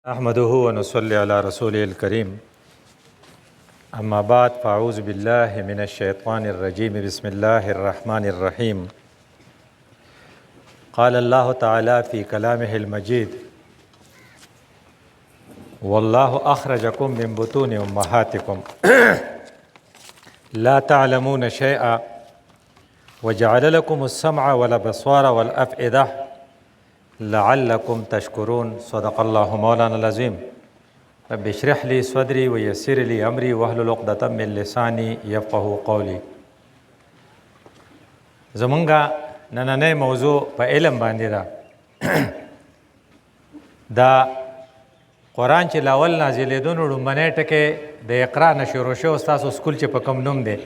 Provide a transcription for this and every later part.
احمده ونصلي على رسوله الكريم اما بعد فاعوذ بالله من الشيطان الرجيم بسم الله الرحمن الرحيم قال الله تعالى في كلامه المجيد والله اخرجكم من بطون امهاتكم لا تعلمون شيئا وجعل لكم السمع والابصار والافئده لعلكم تشكرون صدق الله مولانا العظيم رب اشرح لي صدري ويسر لي امري واحلل عقدة من لساني يفقهوا قولي. زمونږه نننۍ موضوع په علم باندې ده. دا قرآن چې لاول نازلېدو نو لومړنی ټکی د اقرا نه شروع شو. ستاسو سکول چې په کوم نوم دی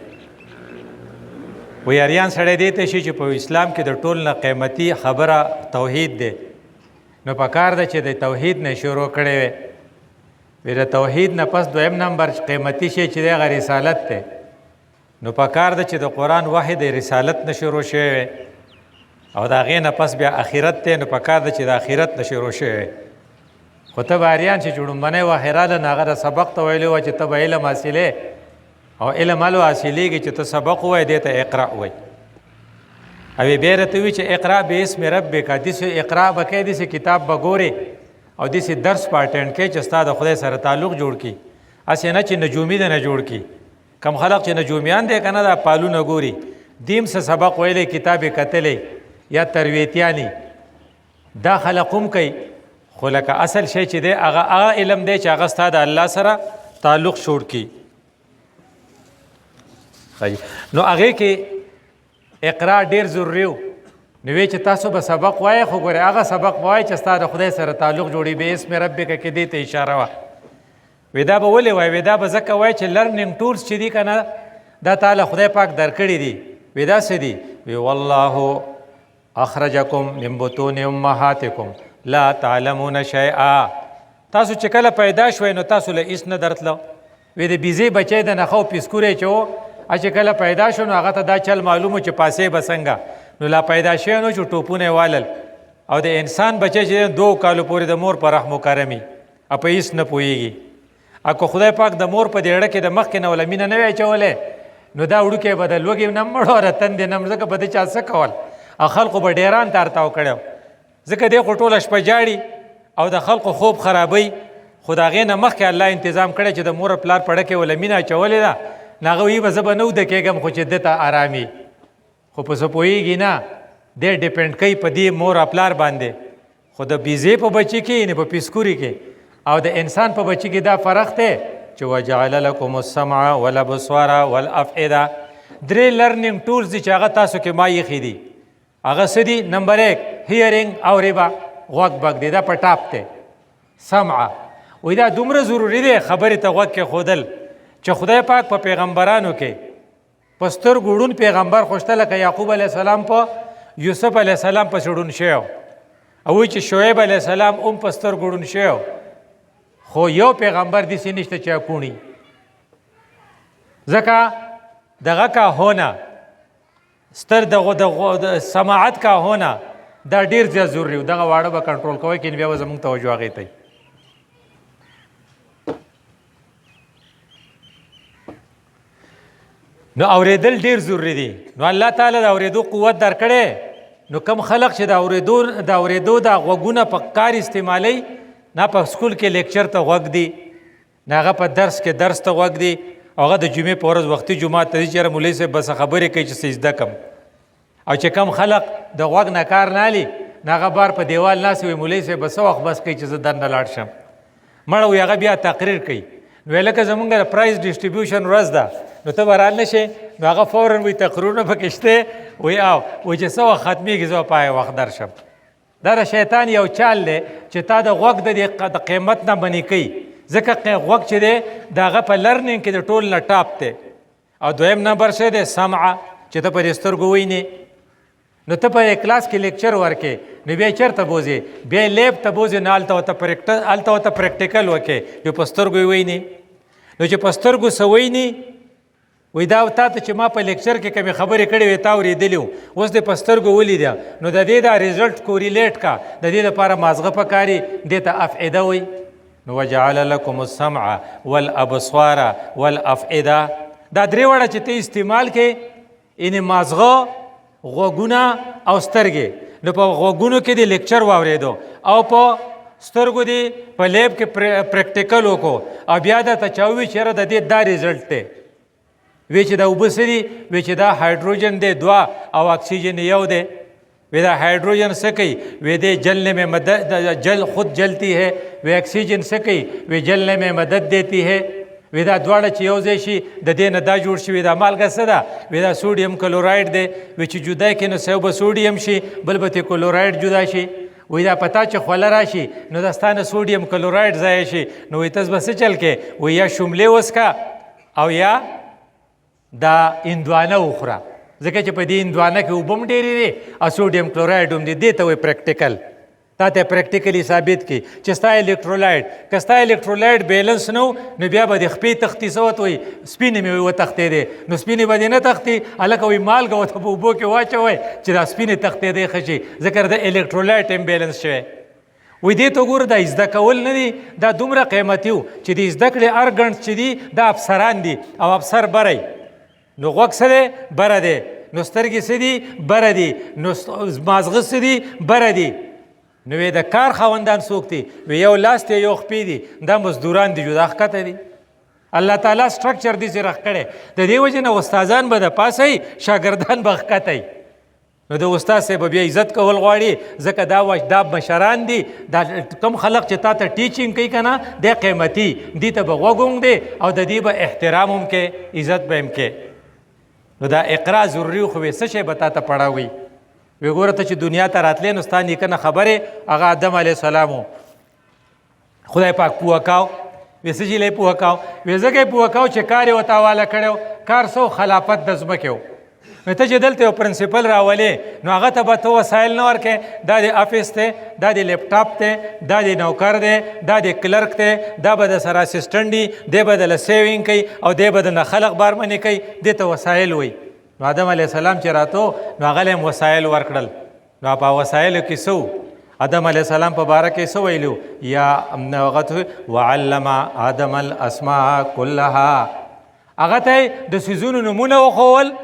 ویاریان سړی دی ته شي چې په اسلام کې د ټول نه قیمتي خبره توحید دی، نو په کار ده چې د توحید نه شروع کړی وی. د توحید نه پس دویم نمبر قیمتي شی چې دی هغه رسالت دی، نو په کار ده چې د قرآن وحی د رسالت نه شروع شوی وی، او د هغې نه پس بیا آخرت دی، نو په کار ده چې د آخرت نه شروع شوی وی. خو ته به اریان چې لومړنی وحی راله نو هغه د سبق ته ویلي وه چې ته به علم حاصلې، او علم هلو حاصلېږي چې ته سبق ووایې دې ته اقرا وایي. او بیا راته وي چې اقرا باسم ربک، داسې اقرا به کوې، داسې کتاب به ګورې او داسې درس به اټینډ کوې چې ستا د خدای سره تعلق جوړ کړي. هسې نه چې نجومي ده نه جوړ کړي. کم خلق چې نجومیان دی که نه دا پالونه ګوري، دیم څه سبق ویلی، کتاب یې کتلی، یا ترویتیانی دا خلق هم کوي. خو لکه اصل شی چې دی هغه علم دی چې هغه ستا د الله سره تعلق جوړ کړي. نو هغې کې اقرا ډېر ضروري و. نو وی چې تاسو به سبق وایئ، خو ګورئ هغه سبق وایئ چې ستا د خدای سره تعلق جوړي. به اسم ربک کې دې ته اشاره وه. وی دا به ولې وایي؟ وی دا به ځکه وایي چې لرننګ ټولز چې دي که نه دا تعالی خدای پاک درکړي دي. وی داسې دي، وی والله اخرجکم من بطون امهاتکم لا تعلمون شیئا. تاسو چې کله پیدا شوئ نو تاسو له هېڅ نه درتله. وی د بیزې بچی د نښه او پیسکوری چې و، چې کله پیدا شو نو هغه ته دا چل معلومو چې پاسې به څنګه. نو لا پیدا شوی نو چې ټوپونه یې والل. او د انسان بچی چې 2 کالو پورې د مور په رحم و کرمي او په هېڅ نه پوهېږي. او که خدای پاک د مور په دېړه کې د مخکې نه وله مینه نه وی اچولی نو دا وړوکی به د لوږې نه مړ او د تندې نه مړ، ځکه به د چا څه کول. او خلقو به ډیران تارتاو کړی، ځکه دی خو ټوله شپه جاړي او د خلقو خوب خرابوي. خو د هغې نه مخکې الله انتظام کړی چې د مور پلار په ډه کې وله مینه اچولې ده، نو هغه وایي به زه به نه وده کېږم خو چې ده ته ارامي. خو په څه پوهېږي نه، دی ډیپینډ کوي په دې مور او پلار باندې. خو د بیزې په بچي کې یعنې په پیسکوري کې او د انسان په بچي کې دا فرق دی چې وجعل لکم السمع والابصار والافئده. 3 لرننګ ټولز دي چې هغه تاسو کې ما ایښي دي. هغه څه دي؟ نمبر 1 هیرنګ اورېبه، غوږ بږ دی، دا په ټاپ دی. سمع وایي دا دومره ضروري دی خبرې ته غوږ کې ښودل چې خدای پاک په پیغمبرانو کې په سترګو ړوند پیغمبر خوشته، لکه یعقوب علیه السلام په یوسف علیه السلام پسې ړوند شوی او وایي چې شعیب علیه السلام هم په سترګو ړوند شوی، خو یو پیغمبر داسې نشته چې کوڼي. ځکه دغه کا هونه ستر د سماعت کا هونه دا ډېر زیات ضروري و. دغه واړه به کنټرول کوئ که بیا به زموږ توجه هغې ته. نو اورېدل ډېر ضروري دي. نو الله تعالی د اورېدو قوت درکړی. نو کم خلق چې د اورېدو دا غوږونه په کار استعمالوي، نه په سکول کې لیکچر ته غوږ دی، نه هغه په درس کې درس ته غوږ دی، او هغه د جمعې په ورځ وختي جومات ته ځي چې یاره مولوي صاحب بس خبرې کوي چې څه زده کړم. او چې کم خلق د غوږ نه کار نه اخلي، نه هغه بار په دیوال ناست وي مولوي صاحب به څه وخت بس کوي چې زه دننه لاړ شم. مړه وي هغه بیا تقریر کوي. نو لکه زمونږ د پرایز ډسټریبیوشن ورځ ده، نو ته به رال نه شې، نو هغه فورا وایي تقریرونه پکې شته، وایي وایي چې څه وخت ختمېږي زه به په هغه وخت درشم. دا د شیطان یو چال دی چې تا د غوږ د قیمت نه بنې کوي. ځکه غوږ چې دی د هغه په لرننګ کې د ټول نه ټاپ دی. او دویم نمبر څه دی؟ سمع، چې ته په دې سترګو وینې. نو ته په کلاس کې لیکچر ورکې، نو بیا چېرته بوځې؟ بیا لیب ته بوځې، نو هلته ورته پریکټیکل وکې، نو په سترګو یې وینې. نو چې په سترګو څه وینې، وایي دا تا ته چې ما په لیکچر کې کومې خبرې کړې وې تا اورېدلي وو، اوس دې په سترګو ولیده، نو د دې دا ریزلټ کوریلیټ کا. د دې لپاره مازغه پکاري، دې ته افعده وایي. نو وجعل لکم السمع والابصار والافئده دا درې وړه چې ته استعمال کې یعنې مازغه غوږونه او سترګې نو په غوږونو کې د لیکچر واورېدو او په سترګو دی په لیب کې پریکټیکل وکړو او بیا درته چا ووي چې یاره د دې دا ریزلټ دی وی چې دا اوبه څه دي وی چې دا هایډروجن دی 2 او اکسیجن 1 دی وی دا هایڈروجن سے کئی وی دے جلنے میں مدد جل خود جلتی ہے وی اکسیجن سے کئی وی جلنے میں مدد دیتی ہے وی دا دواړه چې یو ځای شي د دې نه دا جوړ شي وی دا مالګه څه ده وی دا سوډیم کلورایډ دی وی چې جدا کړي نو سیو به سوډیم شي بل به کلورایډ جدا شي وی دا پتا چې خوله راشي نو دا ستانه سوډیم کلورایډ ځای شي نو وی تاسو به څه چل کې وی یا شملې وسکا او یا دا اندوانه وخوره ځکه چې په دې اندوانه کې اوبه هم ډېرې دي او سوډیم کلورایډ هم دي دې ته وایي پریکټیکل تا ته پریکټیکلی ثابت کړي چې ستا الکترولایډ که ستا الکترولایډ بیلنس نه نو بیا به د خپې تختي څه ورته وایي سپینې مې وتښتېدې نو سپینې به دې نه تښتي هلکه وایي مالګه ورته په اوبو کې واچوئ چې دا سپینې تښتېدی ښه شي ځکه د الکترولایډ هم بیلنس شوی وایي دې ته ګوره دا زده کول نه دي دا دومره قیمتي و چې د زده کړې هر ګڼ چې دي دا افسران دي او افسر بری نو غوږ څه دی بره دی نو سترګې څه دي بره دي نو مازغه څه دي بره دي نو د کار خاوندان څوک دي وی یو لاس دی یو خپې دي دا مزدوران دي جدا ښکته دي الله تعالی سټرکچر دې رخ کړی د دې وجې نه استادان به د پاسئ شاګردان به ښکته نو د استاد صاحب بیا عزت کول غواړي ځکه دا مشران دي دا کم خلق چې تا ته ټیچینګ کوي که نه دی قیمتي دې ته به غوږ هم دی او د دې به احترام هم کې عزت به هم کې نو دا اقرا ضروري خو وی څه شی به تا ته پړاوي وی ګوره ته چې دنیا ته راتلی نو ستا نیکه نه خبرې هغه آدم علیه السلام و خدای پاک پوه کاو وی څه شي لی پوه کاو وی ځکه یې پوه کاو چې کار یې ورته حواله کړی کار څه خلافت د ځمکې و نو ته چې دلته یو پرنسپل راولې نو هغه ته به ته وسایل نه ورکې دا د افیس دی دا د لیپټاپ دی دا د نوکر دی دا د کلرک دی دا به د سره اسسټنټ دی دی به دله سیوینګ کوي او دی به د نه خلق بارمنې کوي دې ته وسایل وایي نو آدم علیه السلام چې راتو نو هغه له هم وسایل ورکړل نو په وسایلو کې څه آدم علیه السلام په باره کې څه ویلو یا هغه وعلم آدم الاسماء كلها هغه ته د څیزونو نومونه وښول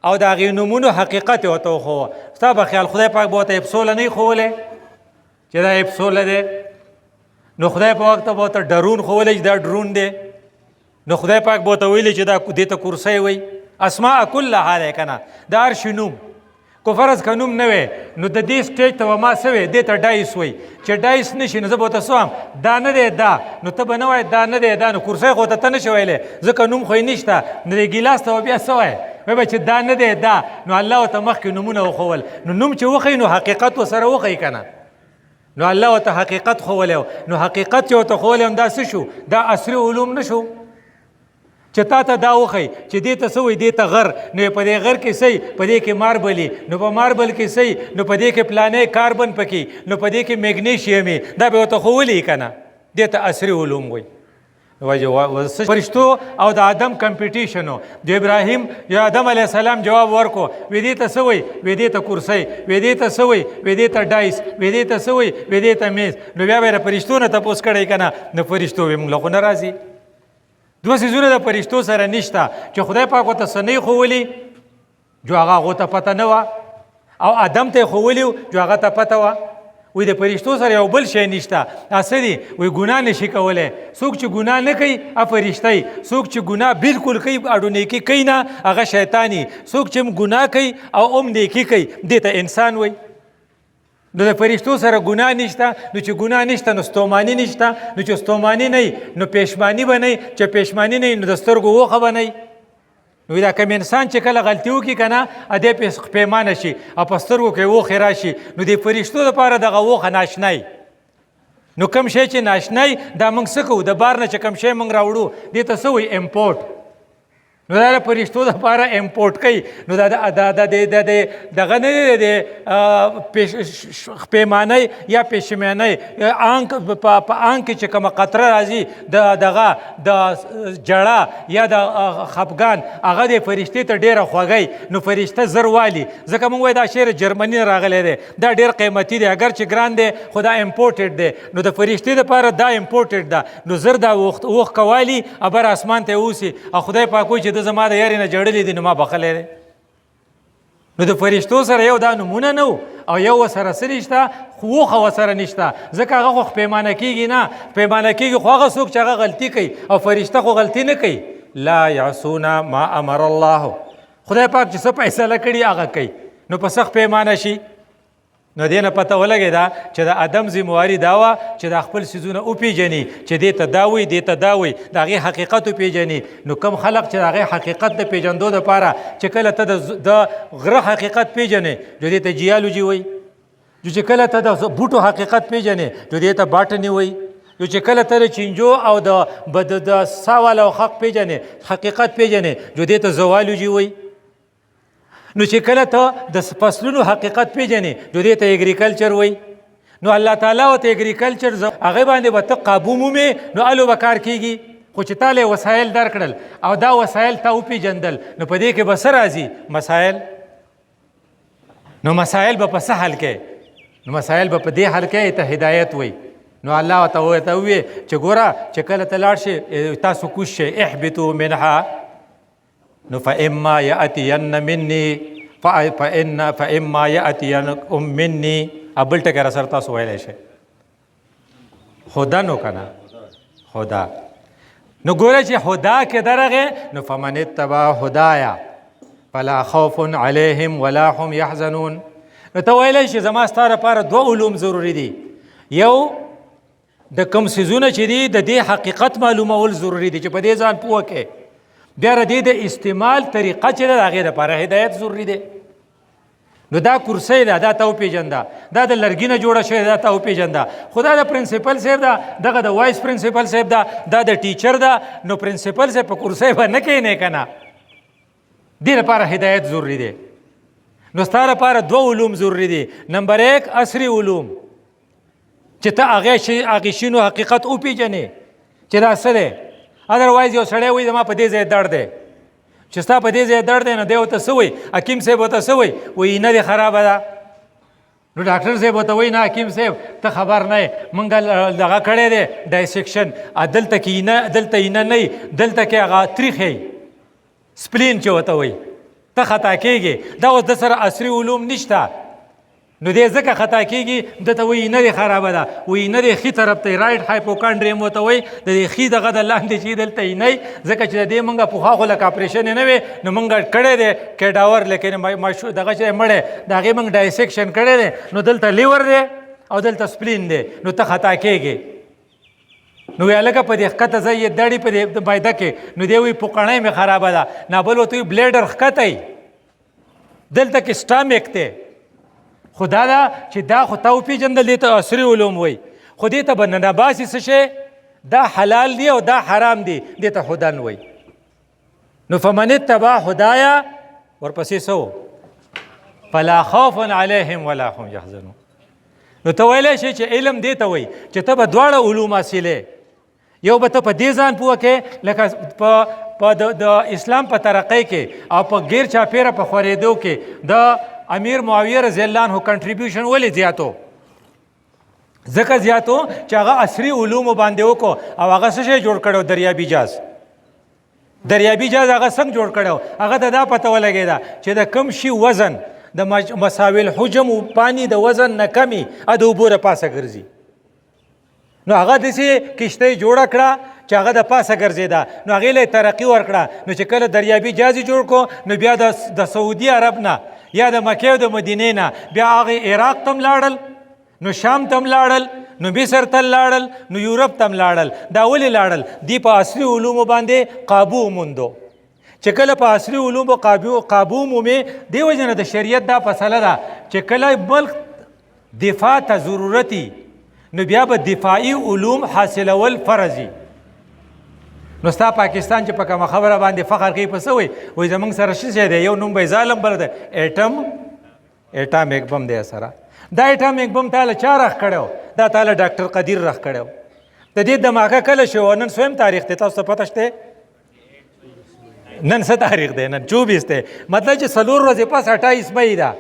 او د هغې نومونو حقیقت یې ورته وښوه ستا به خیال خدای پاک به ورته اپسوله نه یې ښوولی چې دا اپسوله دی نو خدای پاک ته به ورته ډرون ښوولی چې دا ډرون دی نو خدای پاک به ورته ویلی چې دا دې ته کرسی وایي اسماء کلها دی که نه د هر شي نوم کو فرض که نوم نه وی نو د دې سټیج ته به ما څه وی دې ته ډایس وایي چې ډایس نه شي نو زه به ورته څه وایم دا نه دی دا نو ته به نه وایې دا نه دی دا نو کرسی خو ته نه شي ویلی ځکه نوم خو یې نشته نو د ګیلاس ته به بیا څه وایې وایي به چې دا نه دی دا نو الله ورته مخکې نومونه وښول نو نوم چې وښیي نو حقیقت ورسره وښیي که نه نو الله ورته حقیقت ښوولی نو حقیقت چې ورته ښوولی دا څه شو دا عصري علوم نه شو چې تا ته دا وښیي چې دې ته څه وایي دې ته غر نو په دې غر کې صحیح په دې کې ماربلي نو په ماربل کې صحیح نو په دې کې پلانی کاربن پکې نو په دې کې میګنیشیم دا به ورته ښوولي که نه دې ته عصري علوم وایي فرشتو او د آدم کمپټیشن و د ابراهیم یا آدم علیه السلام جواب ورکو وی دې ته څه وایي وی دې ته کرسی وی دې ته څه وایي وی دې ته ډایس وی دې ته څه وایي وی دې ته میز نو بیا به یې فرشتو نه تپوس کړی که نه نو فرشتو وی موږ له خو نه راځي دوه څیزونه د فرشتو سره نشته چې خدای پاک ورته څه نه یې ښوولي جو هغه هغو ته پته نه وه او آدم ته یې ښوولي و جو هغه ته پته وه وی د فرشتو سره یو بل شی نشته دا څه دي وی ګناه نشي کولی څوک چې ګناه نه کوي هغه فرشته څوک چې ګناه بالکل کوي اډو نیکي کوي نه هغه شیطاني څوک چې ګناه کوي او هم نیکي کوي دې ته انسان وایي نو د فرشتو سره ګناه نشته نو چې ګناه نشته نو ستوماني نشته نو چې ستوماني نه نو پېشماني به نه چې پېشماني نه نو د سترګو اوښه به نه نو دا کوم انسان چې کله غلطي وکړي که نه ادې پیمانه شي او په سترګو کې اوښې راشي نو د فرشتو دپاره دغه اوښه ناشنای نو کوم شی چې ناشنای دا موږ څه کوو د بار نه چې کوم شی موږ راوړو دې ته څه وایي امپورټ نو دا د فرشتو دپاره امپورټ کوي. نو دغه نه دی د پیمانۍ یا پیشمانۍ آنک په آنک کې چې کومه قطره راځي دغه د جړه یا د خفګان هغه د فرشتې ته ډېره خوږی. نو فرشته زر والي. ځکه موږ وایو دا شعر جرمني نه راغلی دی، دا ډېر قیمتي دی، اگر چې ګران دی خو دا امپورټډ دی. نو د فرشتې دپاره دا امپورټډ ده. نو زر دا اوښ کوالي ابر اسمان ته اوسي او خدای پاک وایي چې د زما د یارې نه جړلی دی نو ما بخلی دی. نو د فرشتو سره یو دا نمونه نه او یو ورسره څه نشته، خوخه ورسره نشته. ځکه هغه خو پیمانه کېږي نه، پیمانه کېږي خو هغه څوک چې هغه غلطي کوي او فرشته خو غلطي نه کوي. لا یعصون ما امر الله، خدای پاک چې څه فیصله کړي هغه کوي. نو په سخت پیمانه شي. نو دې نه پته ولګېده چې د ادم ذمواري دا وه چې دا خپل څیزونه وپېژني چې دې ته دا وایي دې ته دا وایي، د هغې حقیقت وپېژني. نو کم خلق چې د هغې حقیقت د پېژندو دپاره چې کله ته د غره حقیقت پېژنې نو دې ته جیالوجي وایي، چې کله ته د بوټو حقیقت پېژنې نو دې ته باټني وایي، چې کله ته د چینجو او د سا والا او حق پېژنې حقیقت پېژنې نو دې ته زوالوجي وایي. نو چې کله ته د فصلونو حقیقت پېژنې نو دې ته اګریکلچر وایي. نو الله تعالی ورته اګریکلچر هغې باندې به ته قابو مومې نو الو به کار کېږي. خو چې تا له وسایل درکړل او دا وسایل تا وپېژندل نو په دې کې به څه راځي؟ مسایل. نو مسایل به په څه حل کې؟ نو مسایل به په دې حل کې ته هدایت وایي. نو الله ورته ووایي چې ګوره چې کله ته لاړ شې تاسو کوز شئ احبطوا منها نو فإما يأتين مني فإما يأتينكم مني ابل ټکی را سره تاسو ویلی شئ خدا نو که نه خدا. نو ګوره چې خدا کې درغې نو فمن اتبع هدایا فلا خوف علیهم ولا هم یحزنون. نو ته ویلی شي زما ستا لپاره دوه علوم ضروري دي. یو د کوم څیزونه چې دي د دې حقیقت معلومول ضروري دي چې په دې ځان پوه کې. بیا د دې د استعمال طریقه چې ده د هغې دپاره هدایت ضروري دی. نو دا کرسۍ ده دا ته وپېژنده، دا د لرګي نه جوړه شوې دا ته وپېژنده. خو دا د پرنسپل صاحب ده، دغه د وایس پرنسپل صاحب ده، دا د ټیچر ده. نو پرنسپل صاحب په کرسۍ به نه کښېنې که نه، دې لپاره هدایت ضروري دی. نو ستا لپاره دوه علوم ضروري دي. نمبر 1 عصري علوم چې ته هغې شینو حقیقت وپېژنې چې دا څه دی. ادروایز یو سړی وایي زما په دې ځای درد دی، چې ستا په دې ځای درد دی نو دی ورته څه وایي؟ حکیم صاحب ورته څه وایي؟ وایي نه دی خرابه ده. نو ډاکټر صاحب ورته وایي نه حکیم صاحب ته خبر نه یې مونږ دغه کړی دی ډایسیکشن، دلته کې دلته اینه نه یي، دلته کې هغه تریخ یي سپلین چې ورته وایي، ته خطا کېږې. دا اوس د سره عصري علوم نشته. نو دې ځکه خطا کېږي دته وایي نه دی خرابه ده، وایي نه دی ښي طرف ته رایټ هایپوکانډریم ورته وایي د دې ښي دغه د لاندې چې دلته یې نه یي، ځکه چې د دې مونږ پخوا خو لکه اپریشن یې نه وی نو مونږ کړی دی کیډاور لیکن دغه چې مړی د هغې مونږ ډایسیکشن کړی دی نو دلته لیور دی او دلته سپلین دی. نو ته خطا کېږې. نو وی هلکه په دې ښکته ځای یې دړي په دې بایده کې نو دی وایي پوکڼۍ مې خرابه ده، نابل ورته وایي بلیډر ښکته یي، دلته کې سټامک دی. خو دا ده چې دا خو تا وپېژندل دې ته عصري علوم وایي. خو دې ته به ننباسي څه شی دا حلال دی او دا حرام دی، دې ته هدن وایي. نو فمن اتبع هدایا ورپسې څه فلا خوف علیهم ولا هم یحزنون. نو ته ویلی شي چې علم دې ته وایي چې ته به دواړه علوم حاصلې. یو به ته په دې ځان پوه کې لکه په د اسلام په ترقۍ کې او په غیر چاپیره په خورېدو کې د امیر معاویه رضی الله عنه کنټریبیوشن ولې زیاتو؟ ځکه زیاتو چې هغه عصري علومو باندې وکړو او هغه څه شی جوړ کړی دریابي جاز. دریابي جاز هغه څنګه جوړ کړی؟ هغه ته دا پته ولګېده چې د کوم شي وزن د مساوي الحجم پانی د وزن نه کمي د اوبو د پاسه ګرځي. نو هغه داسې کښتۍ جوړه کړه چې هغه د پاسه ګرځېده. نو هغې له یې ترقي ورکړه. نو چې کله دریابي جاز یې جوړ کړو نو بیا د سعودي عرب نه یا د مکې او د مدینې نه بیا هغې عراق ته هم لاړل، نو شام ته هم لاړل، نو مصر ته لاړل، نو یورپ ته هم لاړل. دا ولې لاړل؟ دوی په عصري علومو باندې قابو وموندو. چې کله په عصري علومو قابو مومې دې وجې نه د شریعت دا فیصله ده چې کله ملک دفاع ته ضرورت نو بیا به دفاعي علوم حاصلول فرض وي. نو ستا پاکستان چې په کومه خبره باندې فخر کوي په څه وایي زموږ سره څه شی دی یو نوم به یې ظالم بل دی اټامیک بم دی سره دا اټامیک بم تاله چا رخ کړی دا تاله ډاکټر قدیر رخ کړی د دې دماغه کله شو نن سویم تاریخ دی تاسو ته پته شته نن څه تاریخ دی نن 24 دی مطلب چې 4 ورځې پس 28 مئی ده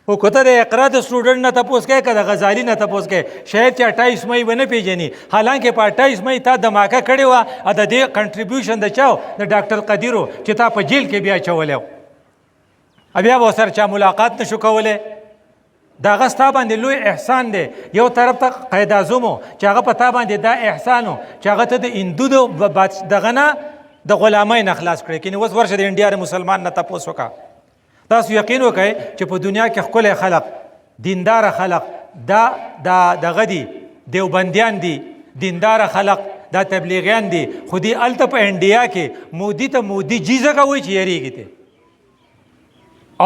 خو کته د اقرا د سټوډنټ نه تپوس کوي که د غزالي نه تپوس کوي شاید چې 28 مئی به نه پیژني حالانکه په 28 مئی تا دماکه کړې وه د دې کنټریبیوشن د چا د ډاکټر قدیرو چې تا په جیل کې بیا اچولی و بیا به ورسره چا ملاقات نه شو کولی د هغه ستا باندې لوی احسان دی یو طرف ته قید اعظم و چې هغه په تا باندې دا احسان و چې هغه ته د هندو دغه نه د غلامۍ نه خلاص کړی کینې اوس ورشه د انډیا د مسلمان نه تپوس وکړه تاسو یقین وکړئ چې په دنیا کې ښکلی خلق دینداره خلق دا دغه دي دیوبندیان دي دینداره خلق دا تبلیغیان دي خو دې هلته په انډیا کې مودي ته مودي جي ځکه وایي چې یریږي ته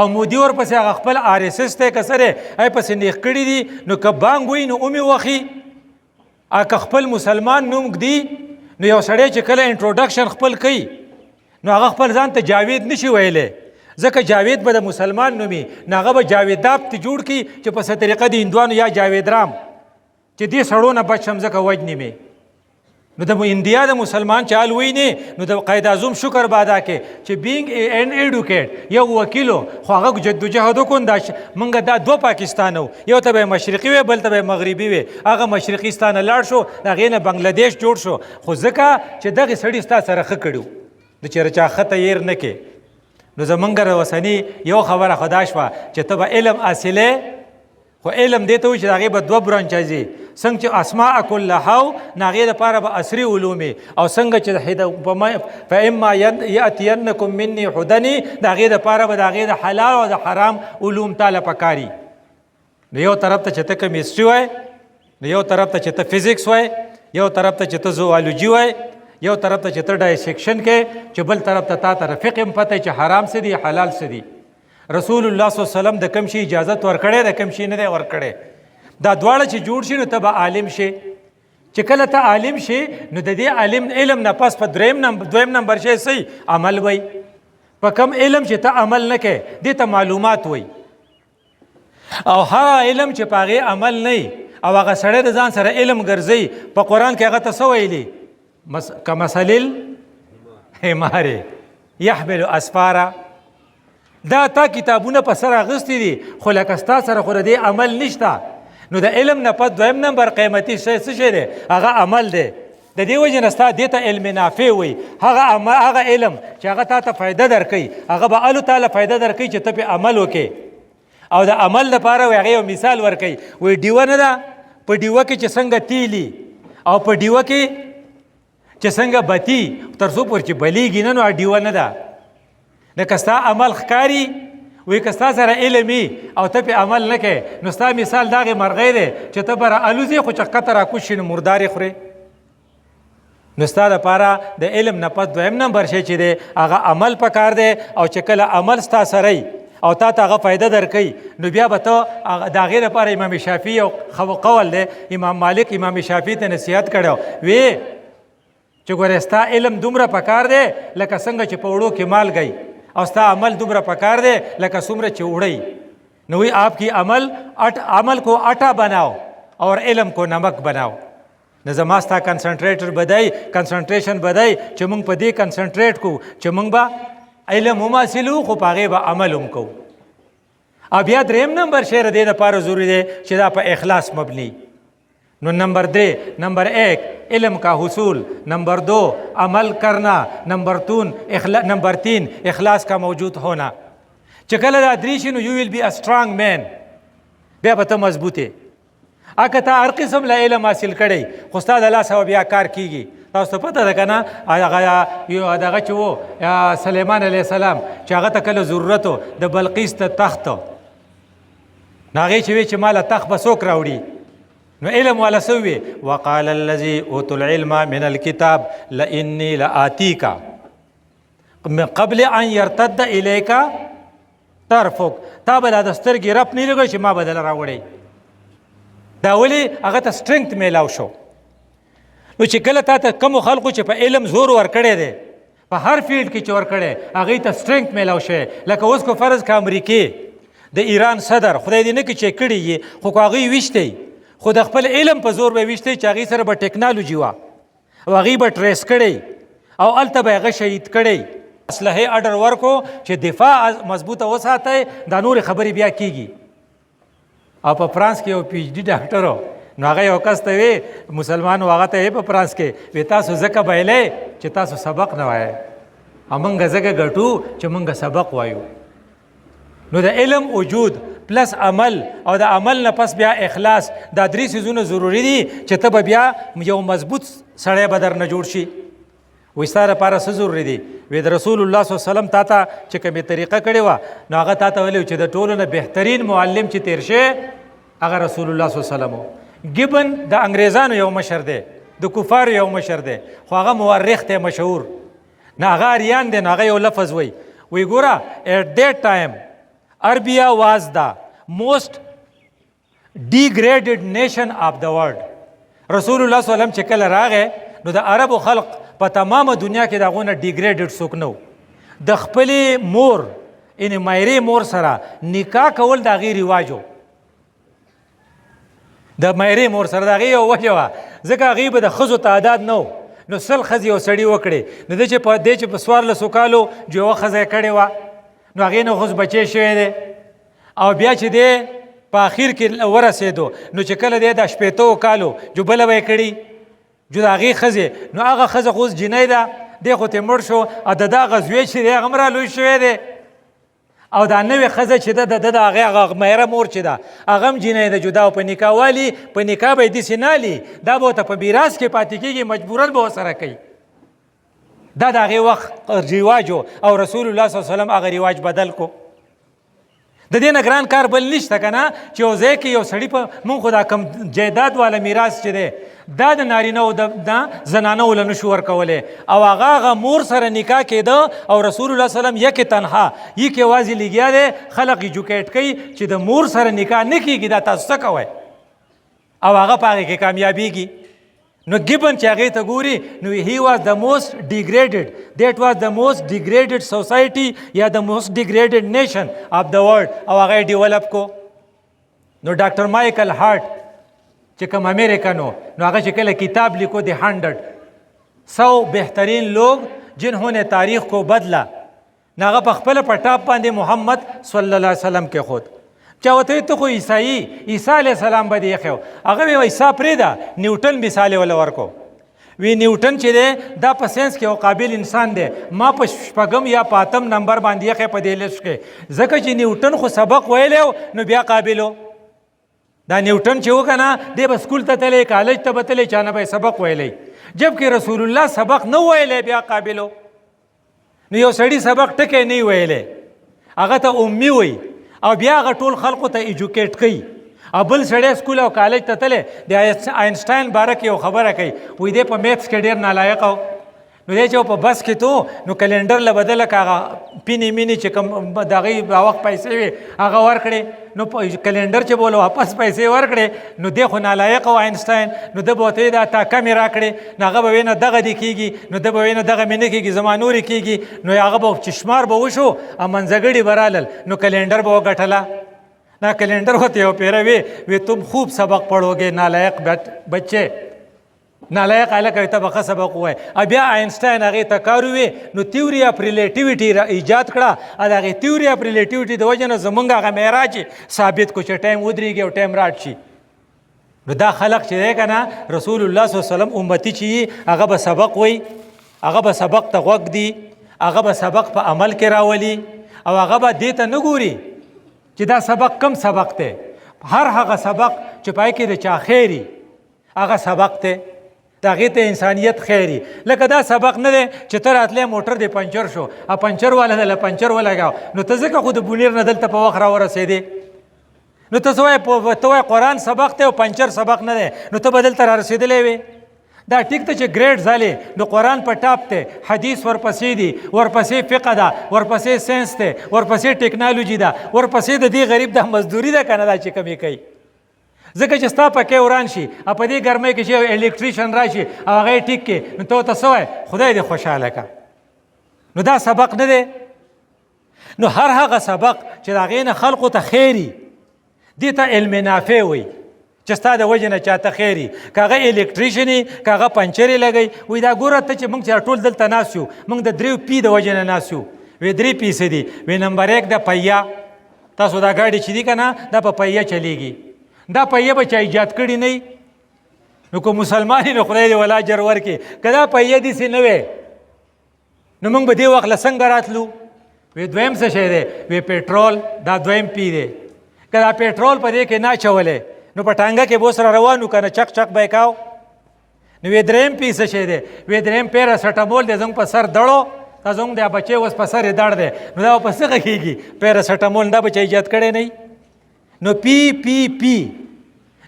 او مودي ورپسې هغه خپل آر اس اس ته که څه دی هغې پسې نیغ کړي دي نو که بانګ وایي نو اومې وخي که خپل مسلمان نوم ږدي نو یو سړی چې کله انټروډکشن خپل کوي نو هغه خپل ځان ته جاوید نشي ویلی ځکه جاوید به د مسلمان نومي نو هغه به جاویداب ته جوړ کړي چې په څه طریقه د هندوانو یا جاوید رام چې دې سړو نه بچ شم ځکه وجنې مې نو د انډیا د مسلمان چې حال وینې نو د قائد اعظم شکر به ادا کې چې بینګ ان ایډوکیټ یو وکیلو خو هغه جدوجهد وکړو موږ دا دوه پاکستان وو یو ته به مشرقي وی بل ته به مغربي وی هغه مشرقستان لاړ شو د هغې نه بنګلادیش جوړ شو خو ځکه چې دغې سړي ستا سره ښه کړي د چېرې چا ښه تیر نه کې نو زمونږ اوسني یو خبره خو دا شوه چې ته به علم حاصلې خو علم دې ته وایي چې د هغې به دوه برانچه ځي څنګه چې اسماء کلهاو نو هغې دپاره به عصري علومې او څنګه چې فاما یاتینکم مني هدني د هغې دپاره به د هغې د حلال او د حرام علوم تاله پکاري نو یو طرف ته چې ته کیمسټري وای نو یو طرف ته چې ته فزیکس وای یو طرف ته چې ته زوالوجي وای یو طرف ته چې ته ډایسیکشن کې چې بل طرف ته تا ته فقه هم پته چې حرام څه دي حلال څه دي رسول الله صلی الله علیه وسلم د کوم شي اجازت ورکړی د کوم شي نه دی ورکړی دا دواړه چې جوړ شي نو ته به عالم شي چې کله ته عالم شي نو د دې عالم علم نه پس په دویم نمبر شي صحیح عمل وای په کم علم چې ته عمل نه کوې دې ته معلومات وای او هغه علم چې په هغې عمل نه او هغه سړی د ځان سره علم ګرځوي په قرآن کې هغه ته څه ویلي کمثل الحمار یحمل اسفارا دا تا کتابونه په سر اخیستي دي خو لکه ستا سره خو د دې عمل نشته نو د علم نه پس دویم نمبر قیمتي شی څه شی دی هغه عمل دی د دې وجې نه ستا دې ته علم نافع وایي هغه علم چې هغه تا ته فایده درکوي هغه به الو تعالی فایده درکوي چې ته پې عمل وکړې او د عمل دپاره وایي هغې یو مثال ورکوي وایي ډیوه نه ده په ډیوه کې چې څنګه تیلي او په ډیوه کې چې څنګه بتی تر څو پورې چې بلیږي نه نو ډیوه نه ده نه که ستا عمل ښکاري وایي که ستا سره علم او ته پې عمل نه کوې نو ستا مثال د هغې مرغۍ دی چې ته به راالوځې خو چې ښکته راکوز شي نو مردارې خورې نو ستا دپاره د علم نه پس دویم نمبر شی چې دی هغه عمل پکار دی او چې کله عمل ستا سره او تا ته هغه فایده درکوي نو بیا به ته د هغې دپاره امام شافعي یو قول دی امام مالک امام شافعي ته نصیحت کړی وی چې ګورې ستا علم دومره پکار دی لکه څنګه چې په وړو کې مالګئ او ستا عمل دومره پکار دی لکه څومره چې وړئ نو وی آپ کی عمل کو آٹا بناؤ اور علم کو نمک بناؤ نو زما ستا کنسنټریټر بدی کنسنټریشن بدی چې موږ په دې کنسنټریټ کو چې موږ به علم هم حاصلو خو په هغې به عمل هم کوو او بیا دریم نمبر شی د دې دپاره ضروري دی چې دا په اخلاص مبني نو نمبر 1 علم کا حصول نمبر 2 عمل کرنا نمبر 3 اخلاص کا موجود ہونا چې کله دا درې شي نو یو ویل بی ا سټرانګ مین بیا به ته مضبوطې اکه ته هر قسم له علم حاصل کړی خو ستا د لاسه بیا کار کیږي تاسو ته پته ده که نه دغه چې و سلیمان علیه السلام چې هغه ته کله ضرورت و د بلقیس ته تخت نو هغې چې وی چې ما له تخت به څوک راوړي نو علم والا سوی وقال الذي اوتوا العلم من الكتاب لاني لاتيك من قبل ان يرتد اليك طرفك تا بل د سترګې رپ نه لګوي چې ما بدل راوړی دا ولې هغه ته سټرنګ میلاو شو نو نو چې کله تا ته کومو خلکو چې په علم زور ورکړی دی په هر فیلډ کې چې ورکړی هغوی ته سټرنګ میلاو شوی لکه اوس کو فرض که امریکې د ایران صدر خدای دې نه کړي چې کړي یې خو که هغوی ویشتی خو د خپل علم په زور به ویشتی چې هغوی سره به ټیکنالوجي وه او هغوی به ټریس کړی او هلته به هغه شهید کړی اسلحې اډر ورکو چې دفاع مضبوطه وساتئ دا نورې خبرې بیا کیږي. او په فرانس کې یو پی ایچ ډي ډاکټر نو هغه یو کس ته وی مسلمان هغه ته په فرانس کې وی تاسو ځکه بایلی چې تاسو سبق نه وایئ او موږ ځکه ګټو چې موږ سبق وایو. نو د علم وجود پلس عمل او د عمل نه پس بیا اخلاص دا درې څیزونه ضروري دي چې ته به بیا یو مضبوط سړی به درنه جوړ شي. وایي ستا لپاره څه ضروري دي؟ وی د رسول الله صلی الله علیه وسلم تا ته چې کومې طریقه کړې وه نو هغه تا ته ویلي چې د ټولو نه بهترین معلم چې تیر شوی هغه رسول الله صلی الله علیه وسلم و. ګیبن د انګریزانو یو مشر دی د کفارو یو مشر دی خو هغه مورخ دی مشهور نه هغه اریان دی نو هغه یو لفظ وی ګوره at that time Arabia was the most degraded nation of the world. رسول الله صلی الله علیه وسلم چې کله راغی نو د عربو خلق په تمامه دنیا کې د هغو نه ډیګریډډ څوک نه و. د خپلې مور یعنې مایرې مور سره نکاح کول د هغې رواج و. د مایرې مور سره د هغې یو وجه وه ځکه هغې به د ښځو تعداد نه و نو 100 ښځې یو سړي وکړې نو دی چې په 14 کالو جو یوه ښځه یې کړې وه نو هغې نه اوس بچی شوی دی او بیا چې دی په اخر کې ورسېدو نو چې کله دی د 80 کالو جو بله به یې کړي جو د هغې ښځې نو هغه ښځه خو اوس جینۍ ده دی خو ترې مړ شو او د دا هغه زوی چې دی هغه هم رالوی شوی دی او دا نوې ښځه چې ده د هغې هغه میره مور چې ده هغه هم جینۍ ده جدا او په نکاح والي په نکاح به یې داسې نه الي دا به ورته په میراث کې پاتې کېږي مجبورت به ورسره کوي. دا د هغې وخت رواج او رسول الله صلی الله علیه وسلم هغه رواج بدل کو. د دې نه ګران کار بل نشته که نه چې یو ځای کې یو سړي په مونږ خو دا کم جایداد والا میراث چې دی دا د نارینهو د زنانهو له نشو ورکولی او هغه مور سره نکاح کېده او رسول الله صلی الله علیه وسلم یکې تنها یک یوازې لګیا دی خلق ایجوکیټ کوي چې د مور سره نکاح نه کېږي دا تاسو څه کوئ او هغه په هغې کې کامیابیږي. نو ګیبن چې هغې ته ګوري نو he was the most degraded that was the most degraded society یا the most degraded nation of the world او هغه یې ډیولپ کو. نو ډاکټر مایکل هارټ چې کوم امریکن نو هغه چې کله کتاب لیکو د 100 بهترین لوگ جنہوں نے تاریخ کو بدلا نو هغه په خپله په ټاپ باندې محمد صلی الله علیه وسلم کې خود چا ورته ته خو عیسی علیه السلام به دې ایښی هغه وی عیسی پرېږده نیوټن مثال یې وله ورکو وی نیوټن چې دی دا په ساینس کې یو قابل انسان دی ما په 6 یا په 8 نمبر باندې ایښی په دې لیست کې ځکه چې نیوټن خو سبق ویلی نو بیا قابل دا نیوټن چې و که نه دی به سکول ته تلی کالج ته به تلی چا نه به سبق ویلی جبکې رسول الله سبق نه ویلی بیا قابلو. نو یو سړي سبق ټکی نه ویلی هغه ته امي وی او بیا هغه ټول خلقو ته ایجوکیټ کوي او بل سړی سکول او کالج ته تلی د آینسټاین باره کې یو خبره کوي وایي دی په میتھس کې ډېر نالایق و نو دی چې په بس کې تو نو کلنډر له بدله که هغه پینې مینې چې کوم د هغې وخت پیسې وي هغه ورکړې نو کلنډر چې بوله واپس پیسې ورکړې نو دی خو نالایق و آینسټاین نو ده به ورته دا تا کمې راکړې نو هغه به وی نه دغه دې کېږي نو ده به وی نه دغه مې نه کېږي زما نورې کېږي نو هغه به چې شمار به وشو او منځګړي به رالل نو کلنډر به وګټله نه کلنډر ورته یو پیره وی تم خوب سبق پڑھوگے نالایق بچے نالایق هلکه ته به ښه سبق ووایې او بیا آینسټاین هغې ته کار وویې نو تیوري اف ریلیټیویټي ایجاد کړه او د هغې تیوري اف ریلیټیویټي د وجې نه زمونږ هغه معراج ثابت کو چې ټایم ودرېږي او ټایم راټ شي. نو دا خلق چې دی که نه رسول الله صلی الله علیه وسلم امتي چې هغه به سبق وایي هغه به سبق ته غوږ دی هغه به سبق په عمل کې راولي او هغه به دې ته نه ګوري چې دا سبق کم سبق دی هر هغه سبق چې پای کې د چا خیري هغه سبق دی د هغې ته انسانیت خیري لکه دا سبق نه دی چې ته راتلی موټر دی پنچر شو او پنچر والا دله پنچر ولګاو نو ته ځکه خو د بونیر نه دلته په وخت راورسېدې نو ته څه وایې قرآن سبق دی او پنچر سبق نه دی نو ته به دلته رارسېدلی وې دا ټیک ته چې ګریډ ځالې نو قرآن په ټاپ دی حدیث ورپسې دي ورپسې فقه ده ورپسې ساینس دی ورپسې ټیکنالوجي ده ورپسې د دې غریب د مزدوري ده که نه دا چې کمې کوي ځکه چې ستا پکې وران شي او په دې ګرمۍ کې چې یو الکتریشن راشي او هغه یې ټیک کړي نو ته ورته څه وایې خدای دې خوشحاله کړه. نو دا سبق نه دی. نو هر هغه سبق چې د هغې نه خلقو ته خیري دې ته علم نافع وایي چې ستا د وجې نه چاته خیري. که هغه الکتریشن یي که هغه پنچر یې لګوي وایي دا ګوره ته چې موږ چې ټول دلته ناست یو موږ د 3 پی د وجې نه ناست یو. وی 3 پیسې دي. وی نمبر 1 د پیا. تاسو دا ګاډي چې دي که نه دا په پیا چلیږي. دا پیا به چا ایجاد کړي نه وي نو که مسلمان نو خدای دې ولا اجر ورکړي. که دا پیا داسې نه وی نو موږ به دې وخت له څنګه راتلو. وی دویم څه شی دی؟ وی پېټرول. دا دویم پی دی. که دا پېټرول په دې کې نه اچولی نو په ټانګه کې به سره روان وو که نه چک چک به یې کاو. نو وی دریم پی څه شی دی؟ وی دریم پیراسټامول دی. زموږ په سر دړو دا زموږ دا بچی اوس په سر یې دړ دی نو دا په څه غږېږي؟ پیراسټامول. دا بچی ایجاد کړی نه. نو پی پی پی.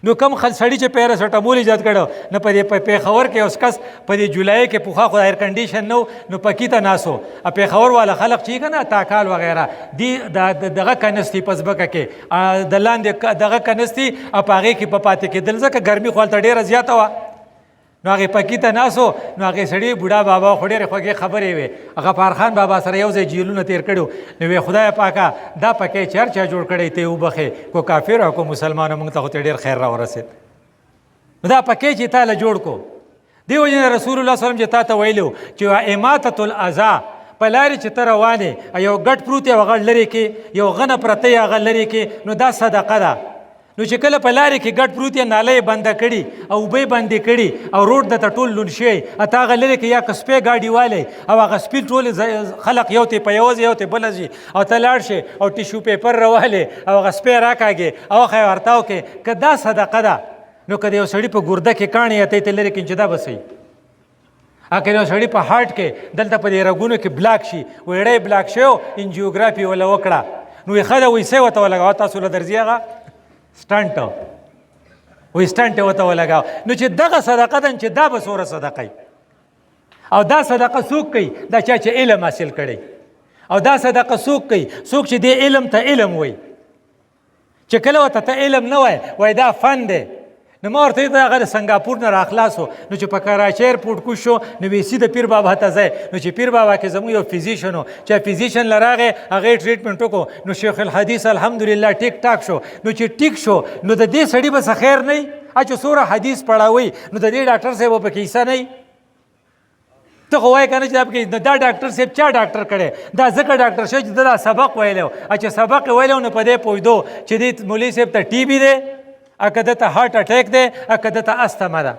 نو کم سړي چې پیراسټامول ایجاد کړو نو په دې پېښور کې اوس کس په دې جولای کې پوخا خو ایر کنډیشن نو نو پکې ته ناسو. پېښور والا خلق چې که نه تاکال وغیره دی دغه کنستي په ځمکه کې د لاندې دغه کنستي او په هغې کې په پاتې کېدل ځکه ګرمي خو هلته ډېره زیاته وه. نو هغې پکې ته ناسو نو هغې سړي بوډا بابا خو ډېرې خوږې خبرې وې. غفارخان بابا سره یو ځای جیلونه تېر کړي نو وی خدای پاکه دا پکې چې هر چا جوړ کړی ته یې وبخې کو کافر او کو مسلمانو موږ ته خو ته ډېر خیر راورسېد. نو دا پکې چې تا له جوړ کو دې وجې نه رسول الله صلی الله علیه وسلم چې تا ته ویلو چې اماطة الاذی په لارې چې ته روانې یو ګټ پروت یې هغه لرې کې یو غنه پرته یې هغه لرې کې نو دا صدقه ده. نو چې کله په لارې کې ګډ پروت یې ناله یې بنده کړي او اوبه یې بندې کړي او روډ درته ټول لوند شوی اته هغه لرې کې یا که سپی ګاډي والی او هغه سپي ټول خلق یو ته په یوه ځای یو ته بله ځي او ته لاړ شې او ټیشو پیپر راوالی او هغه سپی راکاږې او هغه یې ورته وکړې که دا صدقه ده نو که د یو سړي په ګرده کې کاڼې یا ته یې ته لرې کړي چې دا به صحیح. که د یو سړي په هارټ کې دلته په دې رګونو کې بلاک شي ویړی بلاک شوی انجیوګرافي وله وکړه نو یې ښه ده ویسۍ ورته ولګوه تاسو له درځي هغه سټنټ وایي سټنټ یې ورته ولګاو. نو چې دغه صدقه ده چې دا به څومره صدقه وي او دا صدقه څوک کوي؟ دا چا چې علم حاصل کړی. او دا صدقه څوک کوي؟ څوک چې دې علم ته علم وایي. چې کله ورته ته علم نه وایي وایي دا فن دی. نو ما ورته ویل هغه د سنګاپور نه راخلاص و نو چې په کراچۍ ایرپورټ کوز شو نو وی سیده پیر بابا ته ځای نو چې پیر بابا کې زموږ یو فزیشن و چې فزیشن له راغی هغې ټریټمنټ وکړو نو شیخ الحدیث الحمدلله ټیک ټاک شو. نو چې ټیک شو نو د دې سړي به څه خیر نه وي؟ چې څومره حدیث پړاوی نو د دې ډاکټر صاحب به پکې حصه نه وي. ته خو وایې که نه چې دا پکې دا ډاکټر صاحب چا ډاکټر کړی؟ دا ځکه ډاکټر شوی چې ده دا سبق ویلی و. چې سبق یې ویلی و نو په دې پوهېدو چې دې مولوي صاحب ته ټي بي دی که ده ته هارټ اټیک دی که ده ته استما ده.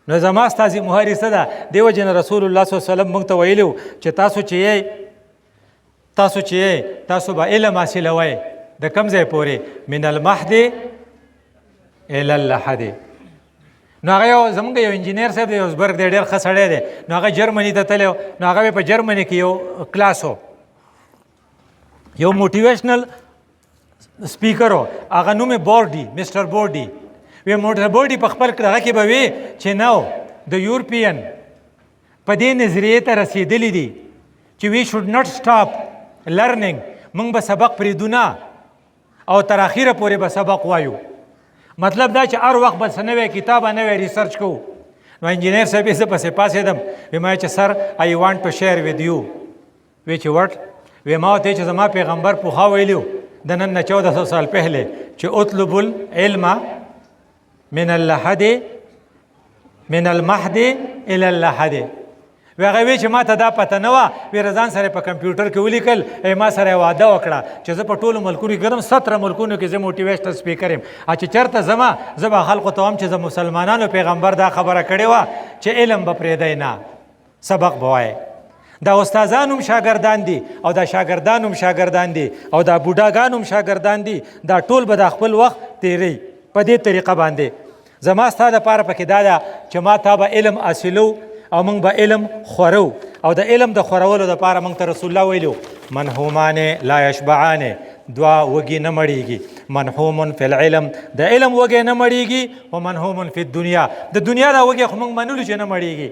نو زما ستاسې مهاري څه ده؟ دې وجې نه رسول الله صلی الله علیه وسلم موږ ته ویلي و چې تاسو چې تاسو به علم حاصلوئ د کوم ځای پورې؟ من المهد الی اللحد. نو هغه یو زموږ یو انجینیر صاحب دی یوزبرګ دی ډېر ښه سړی دی نو هغه جرمني ته تللی نو هغه په جرمني کې یو کلاس و یو موټیویشنل سپیکر و هغه نوم یې بورډي مسټر بورډي. وی موټر بورډي په خپل هغه کې به وی چې نو د یورپین په دې نظریې ته رسېدلی دي چې وی شوډ ناټ سټاپ لرننګ. موږ به سبق پرېږدو نه او تر اخره پورې به سبق وایو. مطلب دا چې هر وخت به څه نوی کتاب نوی ریسرچ کوو. نو انجینیر صاحب یې زه پسې پاڅېدم وی ما چې سر آی وانټ ټو شیر ود یو. وی چې وټ؟ وی ما ورته چې زما پیغمبر پوخا ویلي د نن نه 1400 سال پهلې چې اطلب العلم من اللحد من المهد الى اللحد. وی هغه وی چې ما ته دا پته نه وه. وی رضان سره په کمپیوټر کې ولیکل ما سره یې واده وکړه چې زه په ټولو ملکونو کې ګرم 17 ملکونو کې زه موټیویشنل سپیکر یم. چې چېرته ځمه زه به خلقو ته وایم چې زه مسلمانانو پیغمبر دا خبره کړې وه چې علم به پرېږدی نه سبق به وایې. دا استادان هم شاګردان دي او دا شاګردان هم شاګردان دي او دا بوډاګان هم شاګردان دي. دا ټول به د خپل وخت تیری په دې طریقه باندې. زما ستا دپاره پکې دا ده چې ما تا به علم حاصلو او موږ به علم خورو او د علم د خورولو دپاره موږ ته رسول الله ویلو منحومان لا یشبعان. دوه وږي نه مړېږي. منحوم فی العلم د علم وږی نه مړېږي او منحوم فی الدنیا د دنیا دا وږی خو موږ منلو چې نه مړېږي.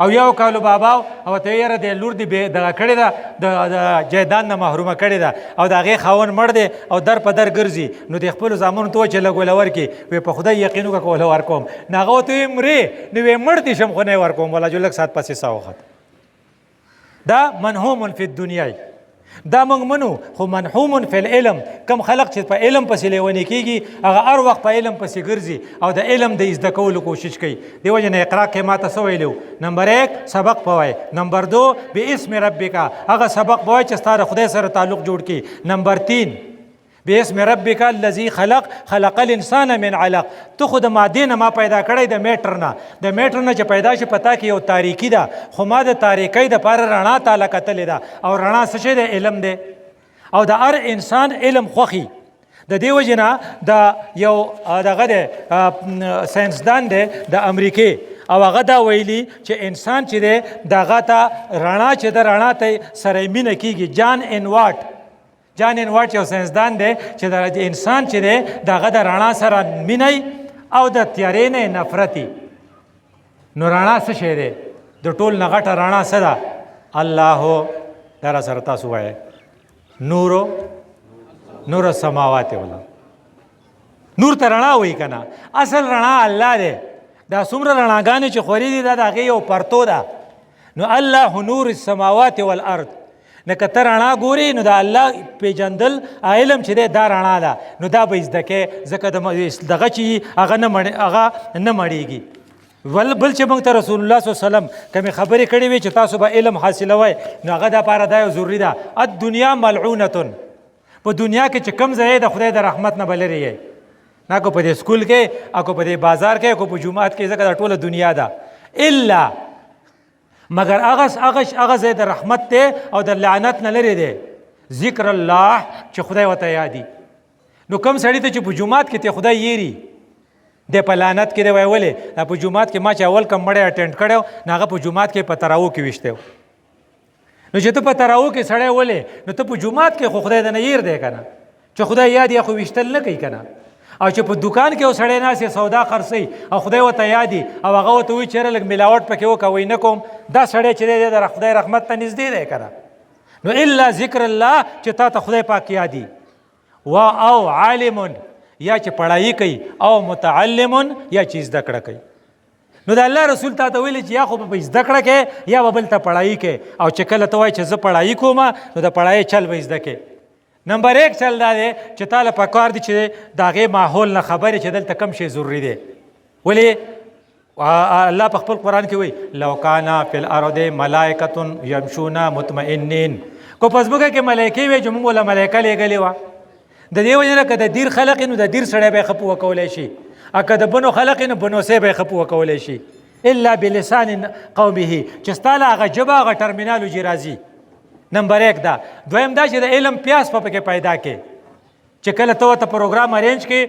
او یو کالو بابا او ته یې د لور دی دغه کړې ده د جیدان نه محرومه کړې ده او د هغې خاوند مړ دی او در په در ګرځي نو د خپلو زامنو ته وایي چې لږ وله ورکړي وایي په خدای یقین وکړه که وله ورکوم نو هغه ورته وایي مرې نو وایي مړ دې شم خو نه یې ورکوم ولا جو لږ ساعت پسې سا وخت دا منحوم فی الدنیا دا موږ منو خو منحوم فی العلم کم خلق چې په علم پسې لیونی کېږي هغه هر وخت په علم پسې ګرځي او د علم د زده کولو کوشش کوي دې وجې نه اقرا کې ما ته څه ویلي نمبر 1 سبق پوای نمبر 2 باسم ربک هغه سبق پوای چې ستا د خدای سره تعلق جوړ کړي نمبر 3 باسم ربک الذي خلق الانسان من علق تو خود ماده نه ما پیدا کړی د میټر نه چې پیدا شي پتا کې یو تاریکی ده خو ما د تاریکی د پر رڼا تعالی کتلې ده او رڼا څه شی د علم ده او د هر انسان علم خوخي د دې وجې نه د یو دغه د ساینسدان دی د امریکې او هغه دا ویلي چې انسان چې دی دغه ته رڼا چې د رڼا ته سره مینه کېږي جان ان واټ یو ساینسدان دی چې د انسان چې دی دغه د رڼا سره مینه او د تیارې نه نفرتي نو رڼا څه شی دی د ټول نه غټه رڼا څه ده الله دا را سره تاسو وایئ نور السماوات ولا نور ته رڼا وایي که نه اصل رڼا الله دی دا څومره رڼاګانې چې خوري دي دا د هغې یو پرتو ده نو الله نور السماوات والارض نه که ته رڼا ګورې نو د الله پېژندل علم چې دی دا رڼا ده نو دا به زده کوې ځکه دغه چې هغه نه مړېږي بل چې موږ ته رسول الله صلی الله علیه وسلم کومې خبرې کړې وي چې تاسو به علم حاصلوئ نو هغه دپاره دا یو ضروري ده الدنیا ملعونتن په دنیا کې چې کم ځای د خدای د رحمت نه به لرې یې نه کو په دې سکول کې او کو په دې بازار کې کو په جومات کې ځکه دا ټوله دنیا ده الا مگر هغه ځای د رحمت دی او د لعنت نه لرې دی ذکر الله چې خدای ورته یادي نو کم سړي ته چې په جومات کې ته خدای یېري دی په لعنت کې دی وایي ولې دا په جومات کې ما چې اول کم مړی اټینډ کړی نو هغه په جومات کې په تراو کې ویشتی نو چې ته په تراو کې سړی ولې نو ته په جومات کې خو خدای د نه یېر دی که نه چې خدای یاد یا خو ویشتل نه کوي که نه او چې په دکان کې یو سړی ناست یې سودا خرڅوي او خدای ورته یادي او هغه ورته وایي چېرې لږ ملاوټ پکې وکړه وایي نه کوم دا سړی چې دی د خدای رحمت ته نږدې دی که نه نو الا ذکر الله چې تا ته خدای پاک یادي او عالم یا چې پړهایي کوي او متعلم یا چې زده کړه کوي نو د الله رسول تا ته ویلي چې یا خو به زده کړه کې یا به بل ته پړهایي کې او چې کله ته وایي چې زه پړهایي کوم نو د پړهایي چل به زده کې نمبر 1 چل دا دی چې تاله پکار دی چې د هغې ماحول نه خبرې چې دلته کم شی ضروري دی ولې الله په خپل قرآن کې وایي لو کان فی الارض ملائکة یمشون مطمئنین کو په ځمکه کې ملایکې وی چې موږ وله ملایکه لیږلې وه د دې وجې نه که د دیر خلق نو د دیر سړی به یې ښه پوه کولی شي او که د بنو خلق نو بنوسی به یې ښه پوه کولی شي الا بلسان قومه چې ستا له هغه ژبه هغه ټرمینالوجي راځي نمبر 1 دا دویم دا چې د علم پیاس په پکې پیدا کې چې کله ته ورته پروګرام ارینج کې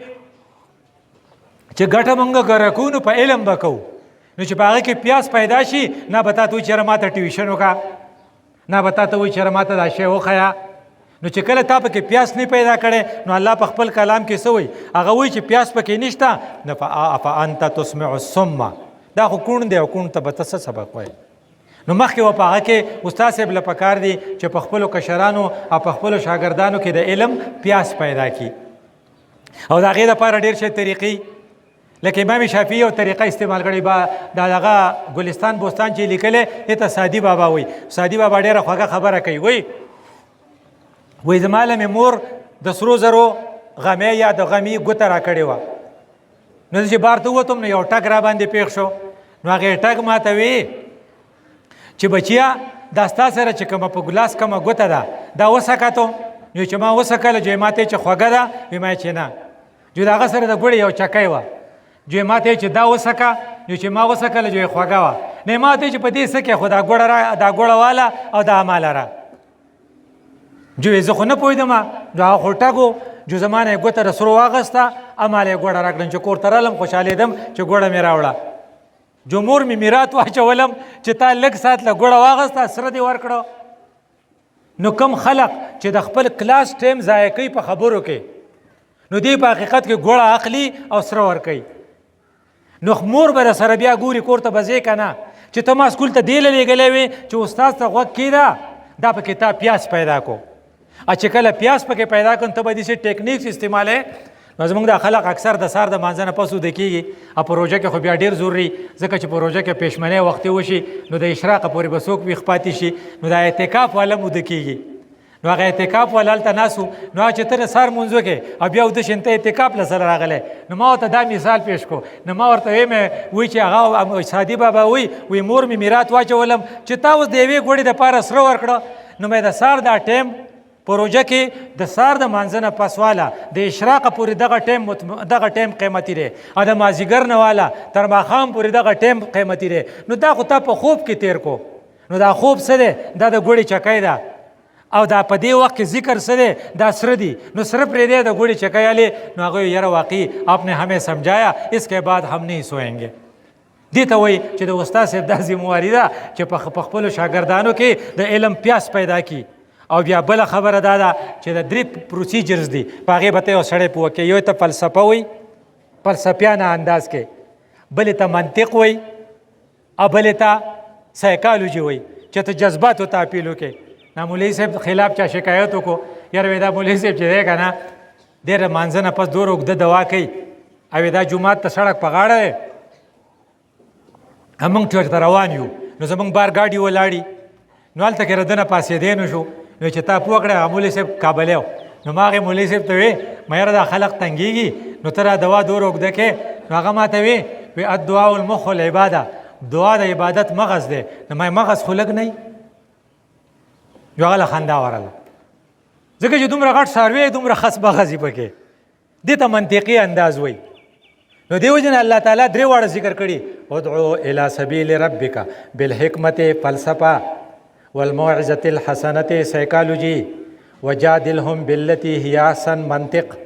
چې ګټه مونږ رکو نو په علم به کوو نو چې په هغې کې پیاس پیدا شي نه به تا ته وایي چېرې ما ته ټیوشن وکړه نه به تا ته وایي چېرې ما ته دا شی وښیه نو چې کله تا پکې پیاس نه پیدا کړی نو الله په خپل کلام کې څه وایي هغه وایي چې پیاس پکې نشته نو فانت تسمع الصم دا خو کوڼ دی او کوڼ ته به ته څه سبق وایي نو مخکې و په هغه کې استاد صاحب له پکار دی چې په خپلو کشرانو او په خپلو شاګردانو کې د علم پیاس پیدا کړي او د هغې دپاره ډېر شی طریقې لکه امام شافعي یو طریقه استعمال کړې دا دغه ګلستان بوستان چې لیکلی دې ته سادي بابا وایي سادي بابا ډېره خوږه خبره کوي وایي زما له مې مور د سرو زرو غمې یا د غمي ګوته را کړې وه نو چې بار ته ووتم نو یو ټک را باندې پېښ شو نو هغې ټک ما ته وی چې بچیا دا ستا سره چې کومه په ګلاس کومه ګوته ده دا وسکتو نو چې ما وسکله جو ما ته چې خوږه ده وی ما چې نه جو د هغه سره د ګوړې یو چکی وه جو ما ته چې دا وسکه نو چې ما وسکله جو یې خوږه وه نه ما ته چې په دې څه کې خو دا ګوړه واله او دا اماله را جو یې زه خو نه پوهېدم جو هغه خو ټک جو زما نه یې ګوته د سرو واغسته اماله یې ګوړه راکړم چې کور ته رالم خوشحالېدم چې ګوړه مې راوړه جو مور مې میرات واچولم چې تا لږ ساعت له ګوړه واغسته سره دې ورکړه نو کم خلق چې د خپل کلاس ټایم ضایع کوي په خبرو کې نو دی په حقیقت کې ګوړه اخلي او سره ورکوي نو مور به سره بیا ګوري کور ته به ځې که نه چې ته ما سکول ته دی لېږلی وې چې استاد ته غوږ کېږده دا پکې تا پیاس پیدا کو چې کله پیاس پکې پیدا کړو ته به داسې ټیکنیکس استعمالوې نو زموږ دا خلق اکثر د سهار د مانځه نه پس ویده کېږي او په روژه کې خو بیا ډېر ضروري ځکه چې په روژه کې پېشمنۍ وختي وشي نو د اشراقه پورې به څوک ویښ پاتې شي نو دا اعتکاف والا هم ویده کېږي نو هغه اعتکاف والا هلته ناست و نو هغه چې ته د سهار لمونځ وکړې او بیا ویده شي ته اعتکاف له سره راغلی نو ما ورته دا مثال پیش کو نو ما ورته وایي چې هغه سادي بابا وایي مور مې میرات واچولم چې تا اوس د یوې ګوړې دپاره سره ورکړه نو مې د سهار دا ټایم په روژه کې د سهار د مانځه نه پس والا د اشراقه پورې دغه ټایم قیمتي دی او د مازدیګر نه والا تر ماښام پورې دغه ټایم قیمتي دی نو دا خو تا په خوب کې تیر کو نو دا خوب څه دی دا د ګوړې چکی ده او دا په دې وخت کې ذکر څه دی دا سره دی نو سره پرېږدی د ګوړې چکی والی نو هغه یاره واقعي آپ نے ہمیں سمجھایا اس کے بعد ہم نہیں سوئیں گے دې ته وایي چې د استاد صاحب دا ذمواري ده چې په خپلو شاګردانو کې د علم پیاس پیدا کړي او بیا بله خبره دا ده چې د 3 پروسیجرز دي په هغې به ته یو سړی پوه کوي یو ته فلسفه وایي فلسفیانه انداز کې بلې ته منطق وایي او بلې ته سایکالوجي وایي چې ته جذباتو ته اپیل وکړې نا مولوي صاحب خلاف چا شکایت وکړو یاره وایي دا مولوي صاحب چې دی که نه ډېر مانځه نه پس دومره اوږده دوا کوي او دا جومات ته سړک په غاړه دی موږ چېرته روان یو نو زموږ بار ګاډي ولاړي نو هلته کې ردنه پاسېدی نه شو نو چې تا پوه کړی هغه مولوي صاحب کابلی و نو ما هغې مولوي صاحب ته وې ما یاره دا خلق تنګېږي نو ته را دوا دومره اوږده کې نو هغه ما ته وې الدعاء المخ العباده دعا د عبادت مغز دی نو ما مغز خو لږ نه یو هغه له خندا ورله ځکه چې دومره غټ څاروی دومره خس مغز یې پکې دې ته منطقي انداز وایي نو دې وجې نه الله تعالی 3 واړه ذکر کړي ادعو الی سبیل ربک بالحکمت فلسفه والموعظة الحسنة سایکالوجي وجادلهم بالتي هي احسن منطق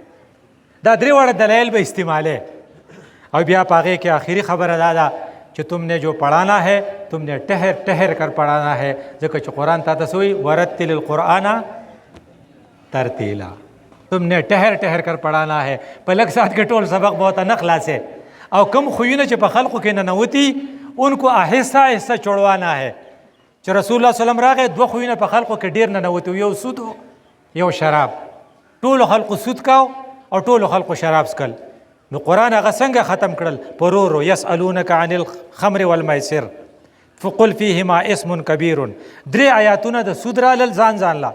دا 3 واړه دلایل به استعمالے اور بیا په هغې کې آخري خبره دا ده چې تم نے جو پڑھانا ہے تم نے ٹہر ٹہر کر پڑھانا ہے ځکه چې قرآن تا ته څه وایي ورتل القرآن ترتیلا تم نے ٹہر ٹہر کر پڑھانا ہے په لږ ساعت کې ټول سبق به ورته نه خلاصې او کم خویونه چې په خلقو کې ننوتي ان کو آهسته آهسته چړوانا ہے چې رسول الله صلی الله علیه وسلم راغی 2 خویونه په خلقو کې ډېر ننوتي یو سود یو شراب ټولو خلقو سود کاو او ټولو خلقو شراب څکل نو قرآن هغه څنګه ختم کړل پرورو یسألونک عن الخمر والمیسر فقل فیهما اسم کبیر 3 آیاتونه د سود رالل ځان لا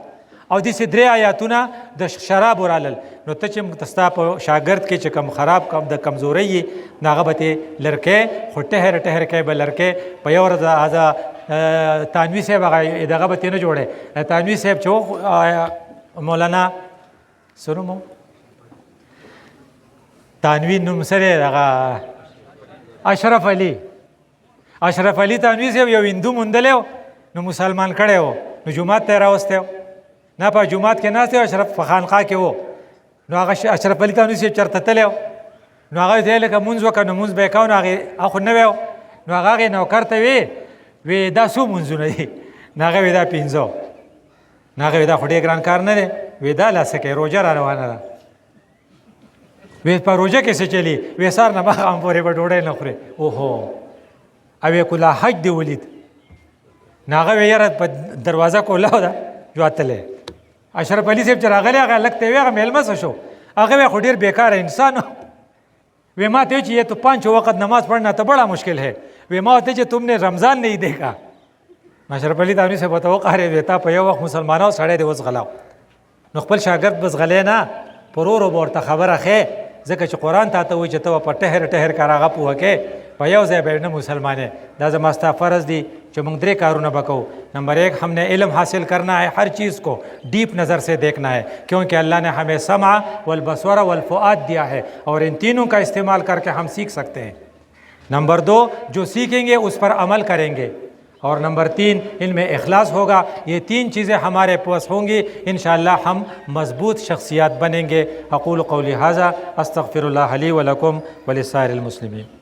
او داسې 3 آیاتونه د شراب رالل نو ته چې ستا په شاګرد کې چې کم خراب کم د کمزورۍ یې نو هغه به تې لرکې خو ټهر ټهر کوي به لرکې په یو ورځ تانوي صاحب هغه دغه به تې نه جوړی تانوي صاحب چې مولانا څه نوم تانوی نوم سره دغه اشرف علي تانوی صاحب یو هندو موندلی نو مسلمان کړی و نو جومات ته یې راوستی نه په جومات کې ناست و اشرف په خانقاه کې و نو هغه اشرف علي تانوی صاحب چېرته تللی و نو هغه ته یې لکه مونځ وکړه نو مونځ به یې کوو نو هغې خو نوی و نو هغه نوکر ته وی دا څو مونځونه دي نو هغه وی دا 5 نو هغه وی دا خو ډېر ګران کار نه دی وی دا لاسه کوي روژه را روانه ده وی په روژه کې څه چلی وی سهار نه ماښام پورې به ډوډۍ نه خورې اوهو او وی کلا حج دې ولید نو هغه وی یاره په دروازه کولاو ده جواتلی اشرف علي صاحب چې راغلی هغه هلک ته وی هغه میلمه څه شو هغه وی خو ډېر بیکاره انسان وی ما ته چې یہ تو 5 وقت نماز پڑھنا تو بڑا مشکل ہے وی ما ته چې تم نے رمضان نہیں دیکھا اشرف علي تانوي صاحب ته وقهرې وی تا په یو وخت مسلمانانو سړی دې اوس غلاو نو خپل شاګرد بس غلی نه پرورو به ورته خبره ښې ځکه چې قرآن تا ته وایي چې ته په ټهر ټهر کار هغه پوه کې په یو ځای به نه مسلمانې دا زما ستا فرض دی چې موږ 3 کارونه به کوو نمبر 1 ہم نے علم حاصل کرنا ہے ہر چیز کو ڈیپ نظر سے دیکھنا ہے کیونکہ اللہ نے ہمیں سمع والبصر والفؤاد دیا ہے اور ان تینوں کا استعمال کر کے ہم سیکھ سکتے ہیں نمبر 2 جو سیکھیں گے اس پر عمل کریں گے اور نمبر 3 ان میں اخلاص ہوگا یہ 3 چیزیں ہمارے پاس ہوں گی انشاءاللہ ہم مضبوط شخصیات بنیں گے اقول قولی ھذا استغفر اللہ لی ولکم ولسائر المسلمین